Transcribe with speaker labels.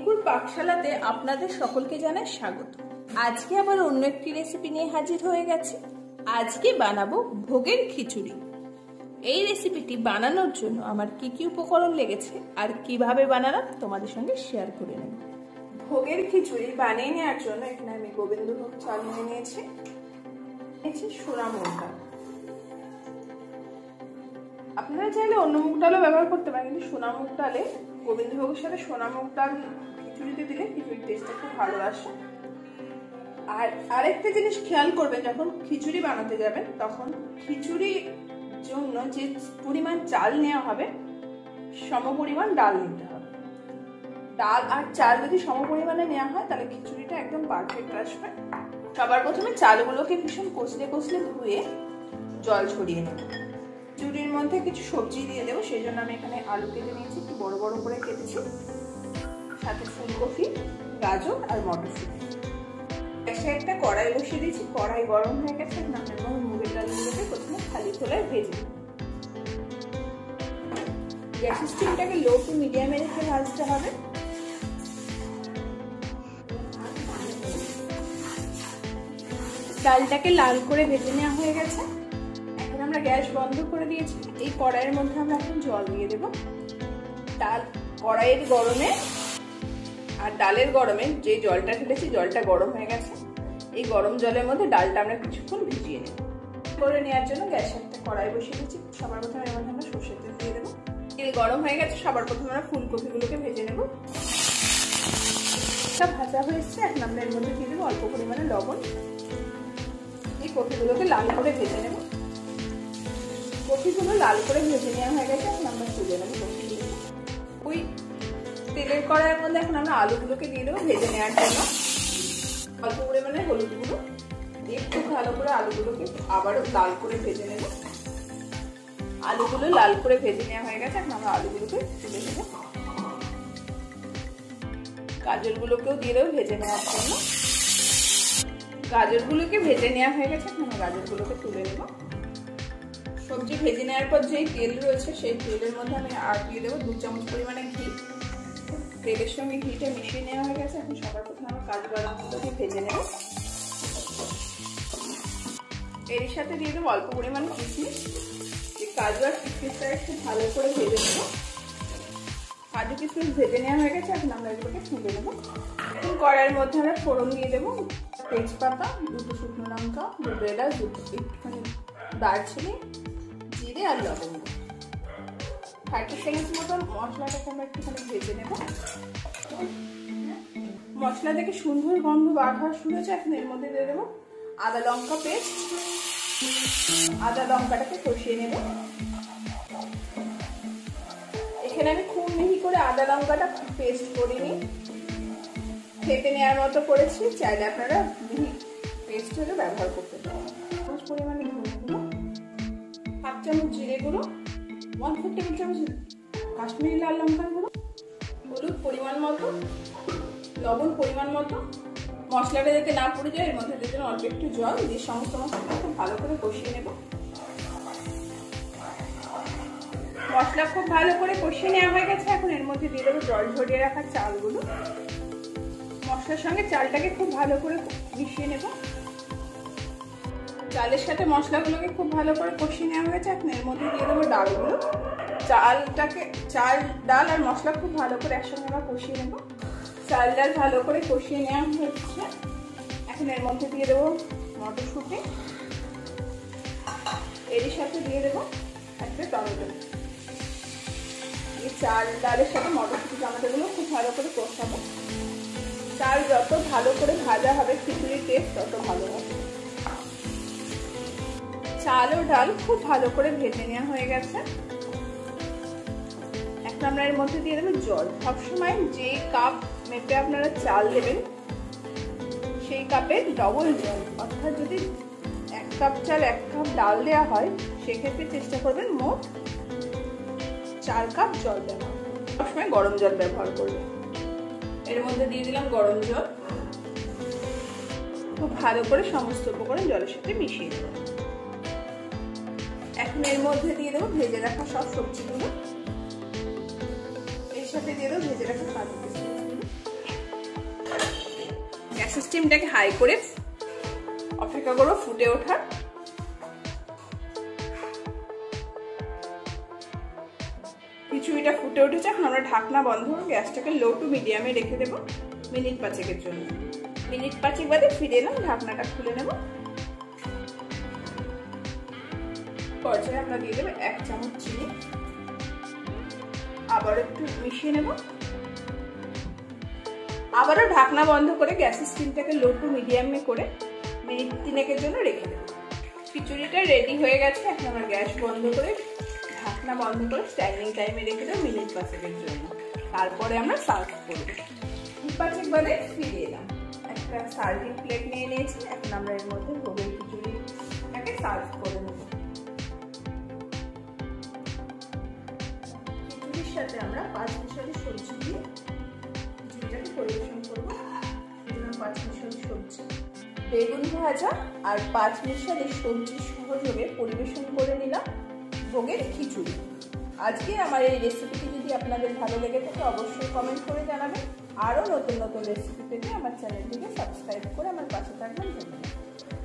Speaker 1: রিঙ্কুর পাকশালাতে আপনাদের সকলকে জানাই স্বাগত। আজকে আবার অন্য একটি রেসিপি নিয়ে হাজির হয়ে গেছি। আজকে বানাবো ভোগের খিচুড়ি। এই রেসিপিটি বানানোর জন্য আমার কি কি উপকরণ লেগেছে আর কিভাবে বানালাম তোমাদের সঙ্গে শেয়ার করে নেব। ভোগের খিচুড়ি বানিয়ে নেওয়ার জন্য এখানে আমি গোবিন্দভোগ চাল নিয়ে নিয়েছি, সোনা মুগ ডাল। আপনারা চাইলে অন্য মুগ ডালও ব্যবহার করতে পারেন, কিন্তু সোনা মুগ ডালে গোবিন্দভোগের সাথে সোনা মুগ ডাল খিচুড়িতে দিলে খিচুড়ির টেস্টটা খুব ভালো আসে। আর আরেকটা জিনিস খেয়াল করবেন, যখন খিচুড়ি বানাতে যাবেন তখন খিচুড়ির জন্য যে পরিমাণ চাল নেওয়া হবে সমপরিমাণ ডাল নিতে হবে। ডাল আর চাল যদি সমপরিমাণে নেওয়া হয় তাহলে খিচুড়িটা একদম পারফেক্ট আসবে। সবার প্রথমে চালগুলোকে ভীষণ কষলে ধুয়ে জল ছড়িয়ে নেব। খিচুড়ির মধ্যে কিছু সবজি দিয়ে দেবো, সেই জন্য আমি এখানে আলু কেটে নিয়েছি, একটু বড় বড় করে কেটেছি, সাথে ফুলকপি, গাজর আর মটরশুঁটি। গ্যাসে একটা কড়াই বসিয়ে দিয়েছি, কড়াই গরম হয়ে গেছে। এবং মুগের ডালগুলোকে প্রথমে খালি খোলায় ভেজে নেব। গ্যাসের স্টিমটাকে লো টু মিডিয়ামে রেখে ভাজতে হবে। ডালটাকে লাল করে ভেজে নেওয়া হয়ে গেছে। এখন আমরা গ্যাস বন্ধ করে দিয়েছি। এই কড়াইয়ের মধ্যে আমরা এখন জল দিয়ে দেব। ডাল কড়াইয়ের গরমে আর ডালের গরমে যে জলটা ঢেলেছি জলটা গরম হয়ে গেছে। এই গরম জলের মধ্যে ডালটা আমরা কিছুক্ষণ ভিজিয়ে নেব। করে নেওয়ার জন্য গ্যাসে একটা কড়াই বসিয়ে দিচ্ছি। সবার প্রথমে এর মধ্যে আমরা সরষের তেল দিয়ে দেবো। তেল গরম হয়ে গেছে, সবার প্রথমে আমরা ফুলকপিগুলোকে ভেজে নেব। ভাজা হয়ে এসছে, এখন আমরা এর মধ্যে দিয়ে দেবো অল্প পরিমাণে লবণ। এই কপিগুলোকে লাল করে ভেজে নেব। কপিগুলো লাল করে ভেজে নেওয়া হয়ে গেছে, এখন আমরা তুলে নেব কপিগুলো। ওই তেলের কড়াইয়ের মধ্যে এখন আমরা আলুগুলোকে দিয়ে দেবো ভেজে নেওয়ার জন্য। অল্প পরিমাণে হলুদ গুঁড়ো দিয়ে খুব ভালো করে আলুগুলোকে আবারও লাল করে ভেজে নেব। আলুগুলো লাল করে ভেজে নেওয়া হয়ে গেছে, এখন আমরা আলুগুলোকে তুলে নেব। গাজরগুলোকেও দিয়ে দেবো ভেজে নেওয়ার জন্য। গাজরগুলোকে ভেজে নেওয়া হয়ে গেছে, এখন আমরা গাজরগুলোকে তুলে নেব। সবজি ভেজে নেওয়ার পর যেই তেল রয়েছে সেই তেলের মধ্যে আমি আর দিয়ে দেবো 2 চামচ পরিমাণে ঘি। তেলের সঙ্গে ঘিটা মিশিয়ে নেওয়া হয়ে গেছে। এখন সবার প্রথমে আমরা কাজু বাদামগুলোকে ভেজে নেব। এর সাথে দিয়ে দেবো অল্প পরিমাণে কিশমিশ। কাজু আর কিশমিশটা একটু ভালো করে ভেজে নেব। কাজু কিশমিশ ভেজে নেওয়া হয়ে গেছে, এখন আমরা এগুলোকে তুলে নেব। এখন কড়াইয়ের মধ্যে আমরা ফোড়ন দিয়ে দেবো তেজপাতা, 2 শুকনো লঙ্কা, 2 এলাচ, একটুখানি দারচিনি, জিরে আর লবঙ্গ। 30 সেকেন্ড মতন মশলাটাকে আমরা একটুখানি ভেজে নেব। মশলা থেকে সুন্দর গন্ধ বার হওয়া শুরু হয়েছে, এখন এর মধ্যে দিয়ে দেবো আদা লঙ্কা পেস্ট। আদা লঙ্কাটাকে কষিয়ে নেব। এখানে আমি খুব মিহি করে আদা লঙ্কাটা পেস্ট করিনি, খেতে নেওয়ার মতো করেছি। চাইলে আপনারা মিহি পেস্ট হলে ব্যবহার করতে পারেন। পরিমাণে ধনে গুঁড়ো, 1/2 চামচ জিরে গুঁড়ো, 1/4 টেবিল চামচ কাশ্মীরি লাল লঙ্কার গুঁড়ো, হলুদ পরিমাণ মতো, লবণ পরিমাণ মতো। মশলাটা যাতে না পড়ে যায় এর মধ্যে দিয়ে দেবেন অল্প একটু জল দিয়ে সমস্ত মশলা খুব ভালো করে কষিয়ে নেব। মশলা খুব ভালো করে কষিয়ে নেওয়া হয়ে গেছে, এখন এর মধ্যে দিয়ে দেবো জল ঝরিয়ে রাখা চালগুলো। মশলার সঙ্গে চালটাকে খুব ভালো করে মিশিয়ে নেব। চালের সাথে মশলাগুলোকে খুব ভালো করে কষিয়ে নেওয়া হয়েছে, এখন এর মধ্যে দিয়ে দেবো ডালগুলো। চাল ডাল আর মশলা খুব ভালো করে একসঙ্গে আমরা কষিয়ে নেব। চাল ডাল ভালো করে কষিয়ে নেওয়া হচ্ছে, এখন এর মধ্যে দিয়ে দেবো মটরশুঁটি। এর সাথে দিয়ে দেবো একটা টমেটো। এই চাল ডালের সাথে মটরশুঁটি টমেটোগুলো খুব ভালো করে কষাবো। চাল যত ভালো করে ভাজা হবে খিচুড়ির টেস্ট তত ভালো হবে। চাল ও ডাল খুব ভালো করে ভেজে নেওয়া হয়ে গেছে, এখন আমরা এর মধ্যে দিয়ে দেবো জল। সবসময় যে কাপ মেপে আপনারা চাল দেবেন সেই কাপের ডবল জল, অর্থাৎ যদি 1 কাপ চাল 1 কাপ ডাল দেওয়া হয় সেক্ষেত্রে চেষ্টা করবেন মোট 4 কাপ জল দেওয়া। সবসময় গরম জল ব্যবহার করবেন। এর মধ্যে দিয়ে দিলাম গরম জল। খুব ভালো করে সমস্ত উপকরণ জলের সাথে মিশিয়ে দেবো। এখন এর মধ্যে দিয়ে দেবো ভেজে রাখা সব সবজিগুলো। এর সাথে দিয়ে দেবো ভেজে রাখা কাজু কিশমিশগুলো। গ্যাস স্টিমটাকে হাই করে অপেক্ষা করবো ফুটে ওঠার। খিচুড়িটা ফুটে উঠেছে, এখন আমরা ঢাকনা বন্ধ করে গ্যাসটাকে লো টু মিডিয়ামে রেখে দেবো মিনিট 5 জন্য। মিনিট 5 বাদে ফিরে এলাম, ঢাকনাটা খুলে নেব। পর্যায়ে আমরা দিয়ে দেবো 1 চামচ চিনি, আবার একটু মিশিয়ে নেব। আবারও ঢাকনা বন্ধ করে গ্যাসের স্টিমটাকে লো টু মিডিয়ামে করে মিনিট 3 জন্য রেখে দেব। খিচুড়িটা রেডি হয়ে গেছে, এখন আমরা গ্যাস বন্ধ করে ঢাকনা বন্ধ করে স্ট্যান্ডিং টাইমে রেখে দেবো মিনিট 5 জন্য। তারপরে আমরা সার্ভ করব। মিনিট 5 বাদে ফিরে এলাম, একটা সার্ভিং প্লেট নিয়ে নিয়েছি। এখন আমরা এর মধ্যে ভোগের খিচুড়িটাকে সার্ভ করে নেব। খিচুড়ির সাথে আমরা 5 মিশালি সবজি দিয়ে খিচুড়িটাকে পরিবেশন করবো। 5 মিশালি সবজি, বেগুন ভাজা আর 5 মিশালি সবজির সহযোগে পরিবেশন করে নিলাম ভোগের খিচুড়ি। আজকে আমার এই রেসিপিটি যদি আপনাদের ভালো লেগে থাকে অবশ্যই কমেন্ট করে জানাবেন। আরও নতুন নতুন রেসিপি পেতে আমার চ্যানেলটিকে সাবস্ক্রাইব করে আমার পাশে থাকবেন। ধন্যবাদ।